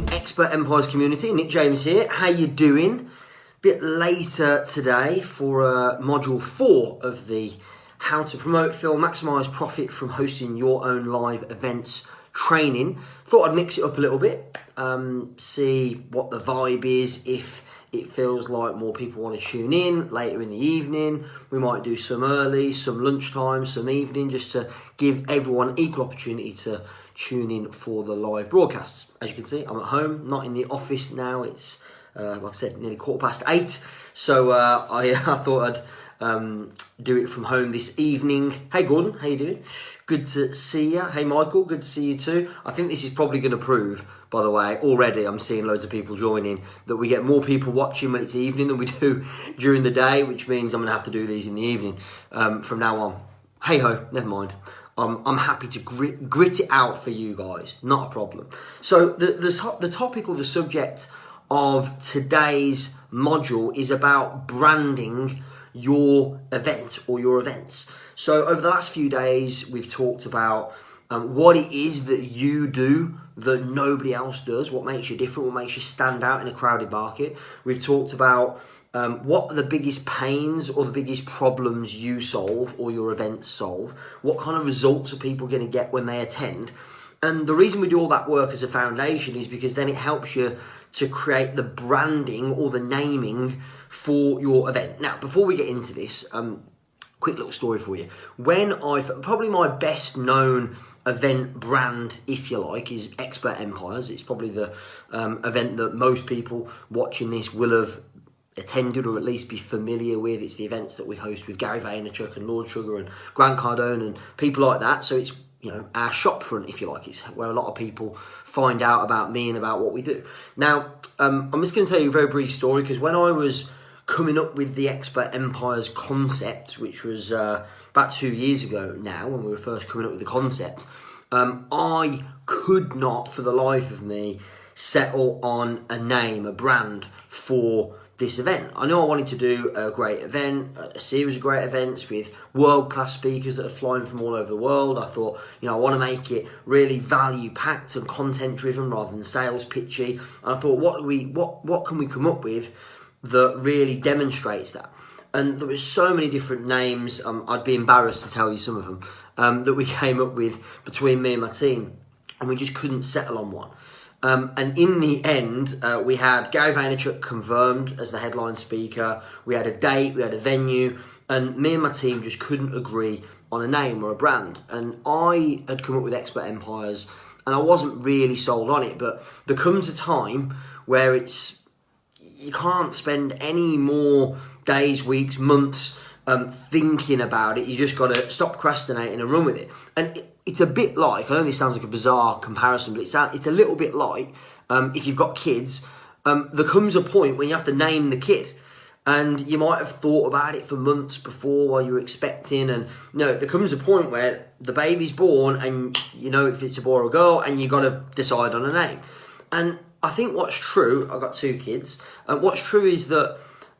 morning, Expert Empires community. Nick James here. How you doing? Bit later today for module 4 of the How to Promote, Fill, Maximise Profit from Hosting Your Own Live Events training. Thought I'd mix it up a little bit, see what the vibe is, if it feels like more people want to tune in later in the evening. We might do some early, some lunchtime, some evening, just to give everyone equal opportunity to tune in for the live broadcasts. As you can see, I'm at home, not in the office now. It's, like I said, nearly 8:15. So I thought I'd do it from home this evening. Hey Gordon, how you doing? Good to see you. Hey Michael, good to see you too. I think this is probably going to prove, by the way, already I'm seeing loads of people joining, that we get more people watching when it's evening than we do during the day, which means I'm going to have to do these in the evening from now on. Hey ho, never mind. I'm happy to grit it out for you guys, not a problem. So the topic or the subject of today's module is about branding your event or your events. So over the last few days, we've talked about what it is that you do that nobody else does, what makes you different, what makes you stand out in a crowded market. We've talked about what are the biggest pains or the biggest problems you solve or your events solve, what kind of results are people going to get when they attend. And the reason we do all that work as a foundation is because then it helps you to create the branding or the naming for your event. Now, before we get into this, quick little story for you. Probably my best known event brand, if you like, is Expert Empires. It's probably the event that most people watching this will have attended or at least be familiar with. It's the events that we host with Gary Vaynerchuk and Lord Sugar and Grant Cardone and people like that. So it's, you know, our shop front, if you like. It's where a lot of people find out about me and about what we do. Now, I'm just going to tell you a very brief story, because when I was coming up with the Expert Empires concept, which was about 2 years ago now, when we were first coming up with the concept, I could not for the life of me settle on a name, a brand for this event. I knew I wanted to do a great event, a series of great events with world-class speakers that are flying from all over the world. I thought, you know, I want to make it really value-packed and content-driven rather than sales pitchy. And I thought, what can we come up with that really demonstrates that? And there were so many different names, I'd be embarrassed to tell you some of them, that we came up with between me and my team, and we just couldn't settle on one. And in the end, we had Gary Vaynerchuk confirmed as the headline speaker. We had a date, we had a venue, and me and my team just couldn't agree on a name or a brand. And I had come up with Expert Empires, and I wasn't really sold on it. But there comes a time where you can't spend any more days, weeks, months thinking about it. You just got to stop procrastinating and run with it. And it's a bit like, I know this sounds like a bizarre comparison, but it's a little bit like if you've got kids, there comes a point when you have to name the kid. And you might have thought about it for months before while you were expecting, and you know, there comes a point where the baby's born and you know if it's a boy or a girl, and you got to decide on a name. And I think what's true, I've got 2 kids, and what's true is that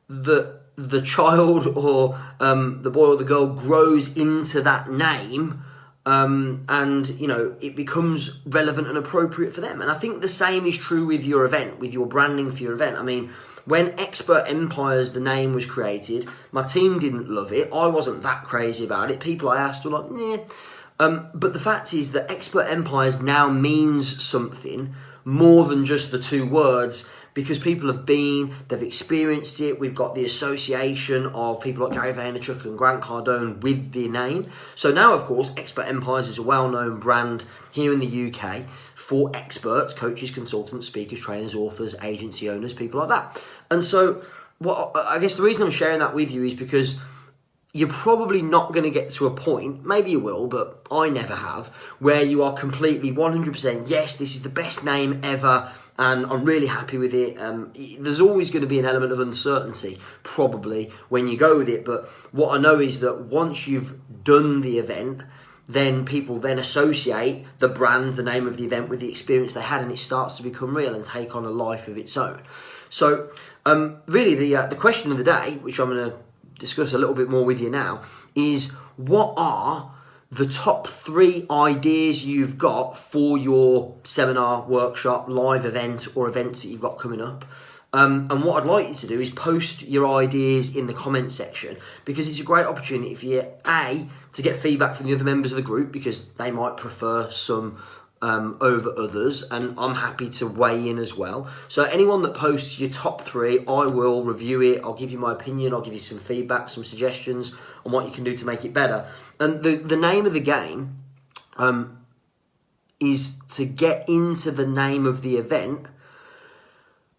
the child or the boy or the girl grows into that name, and you know, it becomes relevant and appropriate for them. And I think the same is true with your event, with your branding for your event. I mean, when Expert Empires, the name was created, my team didn't love it. I wasn't that crazy about it. People I asked were like, nah. But the fact is that Expert Empires now means something more than just the 2 words, because people have been, they've experienced it. We've got the association of people like Gary Vaynerchuk and Grant Cardone with the name. So now, of course, Expert Empires is a well-known brand here in the UK for experts, coaches, consultants, speakers, trainers, authors, agency owners, people like that. And so I guess the reason I'm sharing that with you is because you're probably not going to get to a point, maybe you will, but I never have, where you are completely 100%, yes, this is the best name ever, and I'm really happy with it. There's always going to be an element of uncertainty, probably, when you go with it. But what I know is that once you've done the event, then people then associate the brand, the name of the event, with the experience they had, and it starts to become real and take on a life of its own. So really the question of the day, which I'm going to discuss a little bit more with you now, is what are the top 3 ideas you've got for your seminar, workshop, live event, or events that you've got coming up. And what I'd like you to do is post your ideas in the comments section, because it's a great opportunity for you, A, to get feedback from the other members of the group, because they might prefer some over others, and I'm happy to weigh in as well. So anyone that posts your top 3, I will review it, I'll give you my opinion, I'll give you some feedback, some suggestions on what you can do to make it better. And the name of the game is to get into the name of the event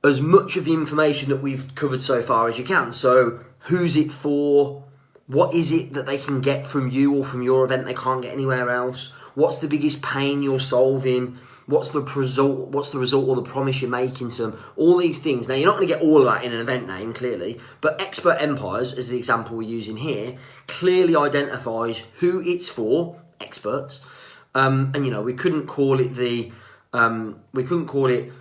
as much of the information that we've covered so far as you can. So who's it for? What is it that they can get from you or from your event they can't get anywhere else? What's the biggest pain you're solving? What's the result or the promise you're making to them? All these things. Now, you're not going to get all of that in an event name, clearly, but Expert Empires, as the example we're using here, clearly identifies who it's for, experts. And, we couldn't call it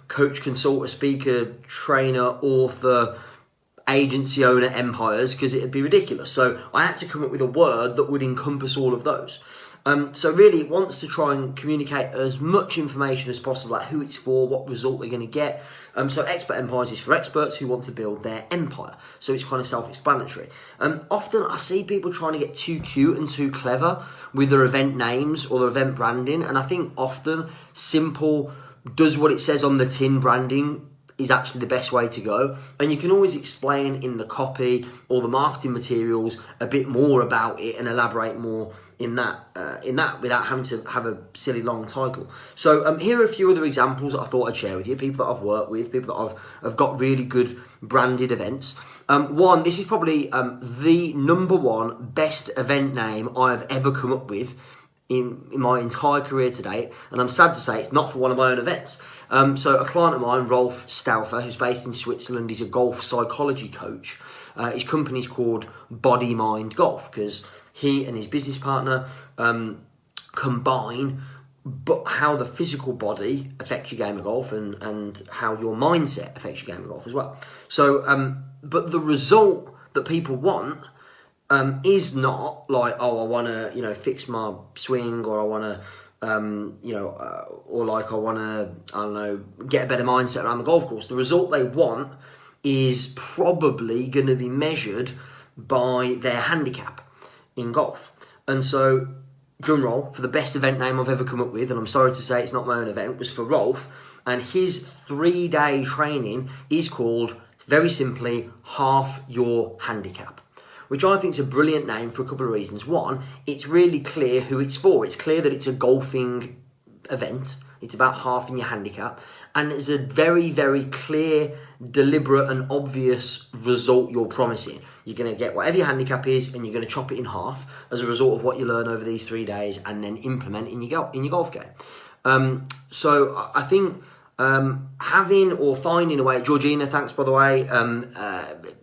coach, consultant, speaker, trainer, author, agency owner empires, because it'd be ridiculous. So I had to come up with a word that would encompass all of those. So really it wants to try and communicate as much information as possible, like who it's for, what result they're going to get. So Expert Empires is for experts who want to build their empire. So it's kind of self-explanatory. Often I see people trying to get too cute and too clever with their event names or their event branding. And I think often simple does what it says on the tin branding is actually the best way to go. And you can always explain in the copy or the marketing materials a bit more about it and elaborate more in that without having to have a silly long title. So here are a few other examples that I thought I'd share with you, people that I've worked with, people that have got really good branded events. One, this is probably the number 1 best event name I've ever come up with in my entire career to date, and I'm sad to say it's not for one of my own events. So a client of mine, Rolf Stauffer, who's based in Switzerland, he's a golf psychology coach. His company's called Body Mind Golf, because he and his business partner combine but how the physical body affects your game of golf and how your mindset affects your game of golf as well. So, but the result that people want is not like, oh, I want to, fix my swing, or I want to, or like I want to, get a better mindset around the golf course. The result they want is probably going to be measured by their handicap in golf. And so, drum roll, for the best event name I've ever come up with, and I'm sorry to say it's not my own event, was for Rolf, and his 3-day training is called, very simply, Half Your Handicap, which I think is a brilliant name for a couple of reasons. One, it's really clear who it's for. It's clear that it's a golfing event. It's about halving your handicap. And it's a very, very clear, deliberate and obvious result you're promising. You're going to get whatever your handicap is, and you're going to chop it in half as a result of what you learn over these 3 days, and then implement in your golf game. So I think having or finding a way, Georgina, thanks by the way,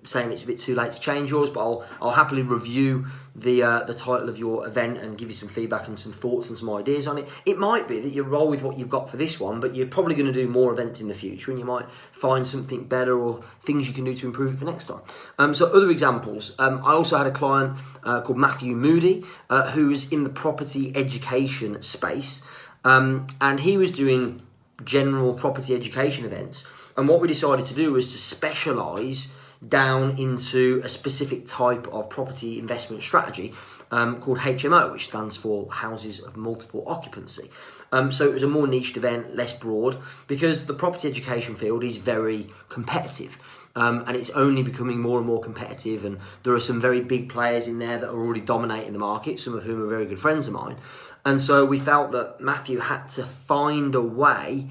saying it's a bit too late to change yours, but I'll happily review the title of your event and give you some feedback and some thoughts and some ideas on it. It might be that you roll with what you've got for this one, but you're probably going to do more events in the future, and you might find something better or things you can do to improve it for next time. So other examples, I also had a client called Matthew Moody, who's in the property education space, and he was doing general property education events, and what we decided to do was to specialise down into a specific type of property investment strategy called HMO, which stands for Houses of Multiple Occupancy. So it was a more niched event, less broad, because the property education field is very competitive. And it's only becoming more and more competitive, and there are some very big players in there that are already dominating the market, some of whom are very good friends of mine. And so we felt that Matthew had to find a way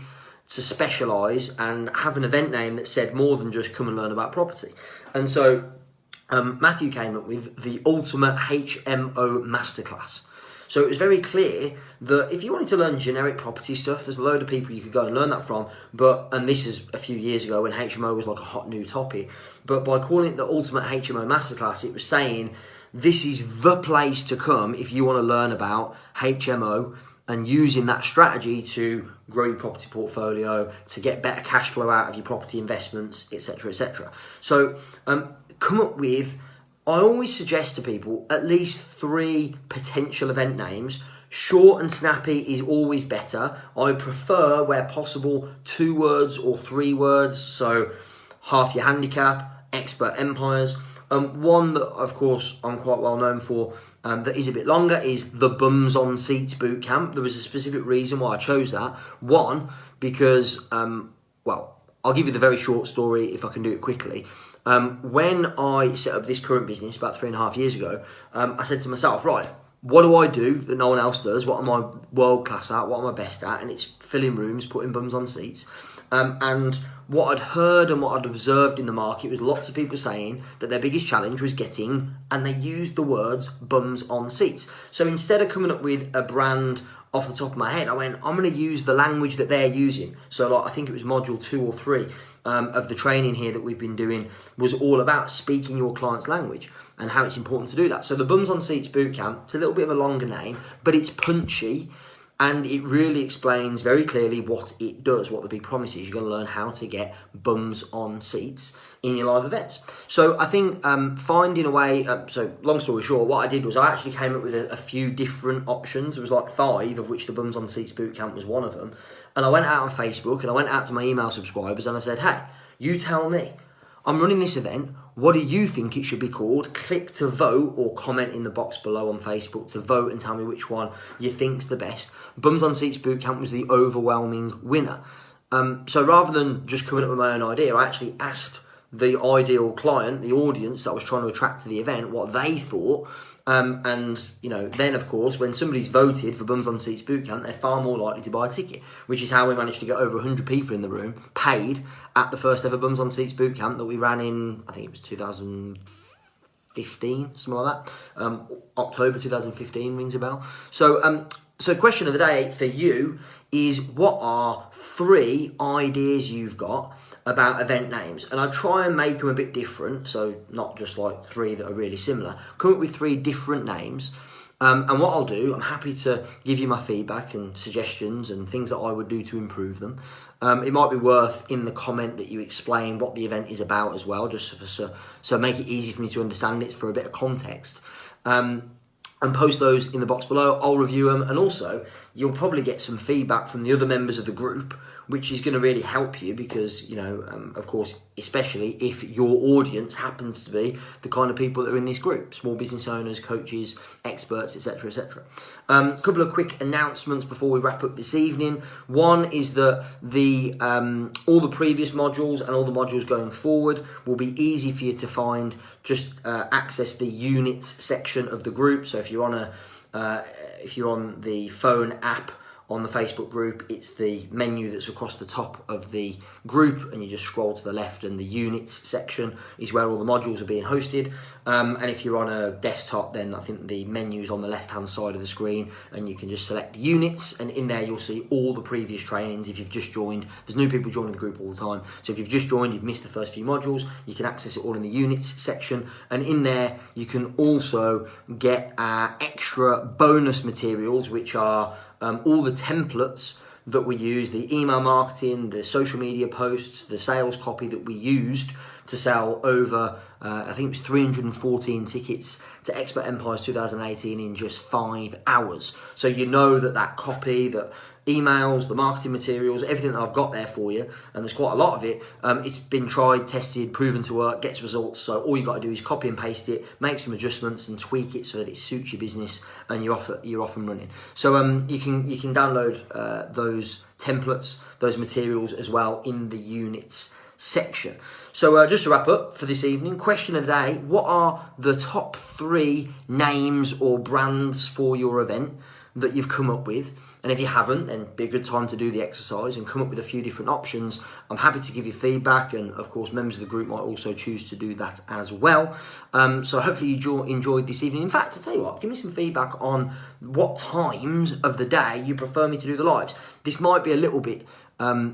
to specialise and have an event name that said more than just come and learn about property. And so Matthew came up with the Ultimate HMO Masterclass. So it was very clear that if you wanted to learn generic property stuff, there's a load of people you could go and learn that from. And this is a few years ago when HMO was like a hot new topic. But by calling it the Ultimate HMO Masterclass, it was saying this is the place to come if you want to learn about HMO and using that strategy to grow your property portfolio, to get better cash flow out of your property investments, etc., etc. So come up with, I always suggest to people, at least 3 potential event names Short and snappy is always better. I prefer, where possible, 2 words or 3 words. So half your handicap, expert empires. One that, of course, I'm quite well known for, that is a bit longer, is the Bums on Seats Bootcamp. There was a specific reason why I chose that. One, because, well, I'll give you the very short story if I can do it quickly. When I set up this current business about 3.5 years ago, I said to myself, right, what do I do that no one else does? What am I world class at? What am I best at? And it's filling rooms, putting bums on seats. And what I'd heard and what I'd observed in the market was lots of people saying that their biggest challenge was getting, and they used the words, bums on seats. So instead of coming up with a brand off the top of my head, I went, I'm going to use the language that they're using. So like, I think it was module 2 or 3 of the training here that we've been doing was all about speaking your client's language and how it's important to do that. So the Bums on Seats Bootcamp, it's a little bit of a longer name, but it's punchy, and it really explains very clearly what it does, what the big promise is. You're going to learn how to get bums on seats in your live events. So I think finding a way, so long story short, what I did was I actually came up with a few different options. There was like 5, of which the Bums on Seats Bootcamp was one of them. And I went out on Facebook and I went out to my email subscribers and I said, hey, you tell me, I'm running this event. What do you think it should be called? Click to vote or comment in the box below on Facebook to vote and tell me which one you think's the best. Bums on Seats Bootcamp was the overwhelming winner. So rather than just coming up with my own idea, I actually asked the ideal client, the audience that I was trying to attract to the event, what they thought. And, you know, then, of course, when somebody's voted for Bums on Seats Bootcamp, they're far more likely to buy a ticket, which is how we managed to get over 100 people in the room paid at the first ever Bums on Seats Bootcamp that we ran in, I think it was 2015, something like that. October 2015 rings a bell. So question of the day for you is, what are 3 ideas you've got about event names? And I try and make them a bit different, so not just like 3 that are really similar. Come up with 3 different names, and what I'll do, I'm happy to give you my feedback and suggestions and things that I would do to improve them. It might be worth in the comment that you explain what the event is about as well, just so make it easy for me to understand it for a bit of context. And post those in the box below. I'll review them, and also you'll probably get some feedback from the other members of the group, which is going to really help you because, you know, of course, especially if your audience happens to be the kind of people that are in this group, small business owners, coaches, experts, etc., etc. A couple of quick announcements before we wrap up this evening. One is that all the previous modules and all the modules going forward will be easy for you to find. Just access the units section of the group. So if you're on the phone app on the Facebook group, it's the menu that's across the top of the group, and you just scroll to the left, and the units section is where all the modules are being hosted. And if you're on a desktop, then I think the menu's on the left hand side of the screen, and you can just select units, and in there you'll see all the previous trainings. If you've just joined, there's new people joining the group all the time, so if you've just joined, you've missed the first few modules, you can access it all in the units section, and in there you can also get extra bonus materials, which are all the templates that we use, the email marketing, the social media posts, the sales copy that we used to sell over, I think it was 314 tickets to Expert Empires 2018 in just 5 hours. So you know that copy, that emails, the marketing materials, everything that I've got there for you, and there's quite a lot of it, it's been tried, tested, proven to work, gets results. So all you got to do is copy and paste it, make some adjustments and tweak it so that it suits your business, and you're off and running. So you can download those templates, those materials as well in the units section. So just to wrap up for this evening, question of the day: what are the top 3 names or brands for your event that you've come up with? And if you haven't, then it'd be a good time to do the exercise and come up with a few different options. I'm happy to give you feedback, and of course members of the group might also choose to do that as well. So hopefully you enjoyed this evening. In fact, I'll tell you what, give me some feedback on what times of the day you prefer me to do the lives. This might be a little bit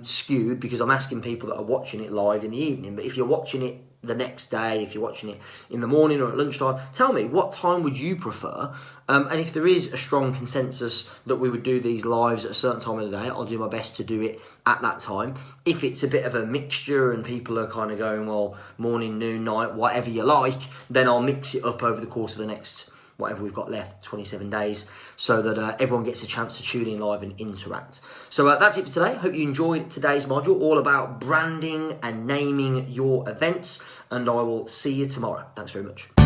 skewed because I'm asking people that are watching it live in the evening, but if you're watching it the next day, if you're watching it in the morning or at lunchtime, tell me, what time would you prefer? And if there is a strong consensus that we would do these lives at a certain time of the day, I'll do my best to do it at that time. If it's a bit of a mixture and people are kind of going, well, morning, noon, night, whatever you like, then I'll mix it up over the course of the next whatever we've got left, 27 days, so that everyone gets a chance to tune in live and interact. So that's it for today. Hope you enjoyed today's module, all about branding and naming your events, and I will see you tomorrow. Thanks very much.